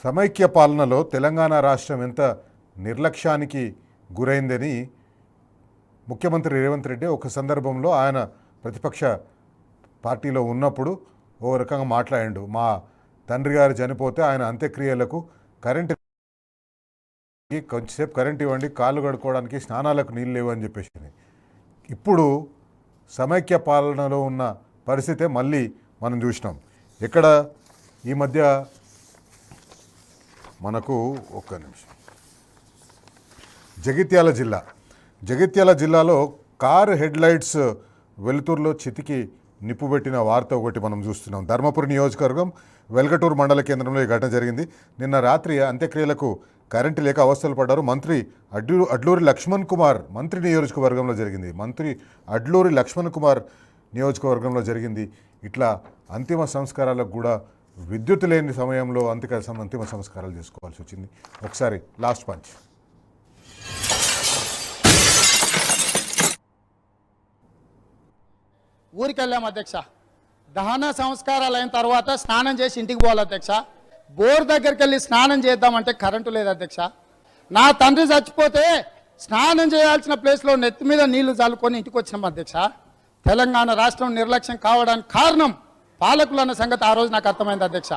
సమైక్య పాలనలో తెలంగాణ రాష్ట్రం ఎంత నిర్లక్ష్యానికి గురైందని ముఖ్యమంత్రి రేవంత్ రెడ్డి ఒక సందర్భంలో ఆయన ప్రతిపక్ష పార్టీలో ఉన్నప్పుడు ఓ రకంగా మాట్లాడాడు. మా తండ్రి గారు చనిపోతే ఆయన అంత్యక్రియలకు కొంచెంసేపు కరెంట్ ఇవ్వండి, కాళ్ళు కడుక్కోవడానికి స్నానాలకు నీళ్ళు లేవు అని చెప్పేసి. ఇప్పుడు సమైక్య పాలనలో ఉన్న పరిస్థితే మళ్ళీ మనం చూసినాం. ఇక్కడ ఈ మధ్య మనకు ఒక్క నిమిషం, జగిత్యాల జిల్లాలో కారు హెడ్లైట్స్ వెలుతురులో చితికి నిప్పుబెట్టిన వార్త ఒకటి మనం చూస్తున్నాం. ధర్మపురి నియోజకవర్గం వెల్గటూరు మండల కేంద్రంలో ఈ ఘటన జరిగింది. నిన్న రాత్రి అంత్యక్రియలకు కరెంటు లేక అవస్థలు పడ్డారు. మంత్రి అడ్లూరి లక్ష్మణ్ కుమార్ నియోజకవర్గంలో జరిగింది. ఇట్లా అంతిమ సంస్కారాలకు కూడా విద్యుత్ లేని సమయంలో అంతిమ సంస్కారాలు చేసుకోవాల్సి వచ్చింది. ఒకసారి లాస్ట్ పంచ్. ఊరికి వెళ్ళాము అధ్యక్ష. దహన సంస్కారాలు అయిన తర్వాత స్నానం చేసి ఇంటికి పోవాలి అధ్యక్ష. బోర్ దగ్గరికి వెళ్ళి స్నానం చేద్దామంటే కరెంటు లేదు అధ్యక్ష. నా తండ్రి చచ్చిపోతే స్నానం చేయాల్సిన ప్లేస్లో నెత్తి మీద నీళ్లు చల్లుకొని ఇంటికి వచ్చినాం అధ్యక్ష. తెలంగాణ రాష్ట్రం నిర్లక్ష్యం కావడానికి కారణం పాలకులు అన్న సంగతి ఆ రోజు నాకు అర్థమైంది అధ్యక్ష.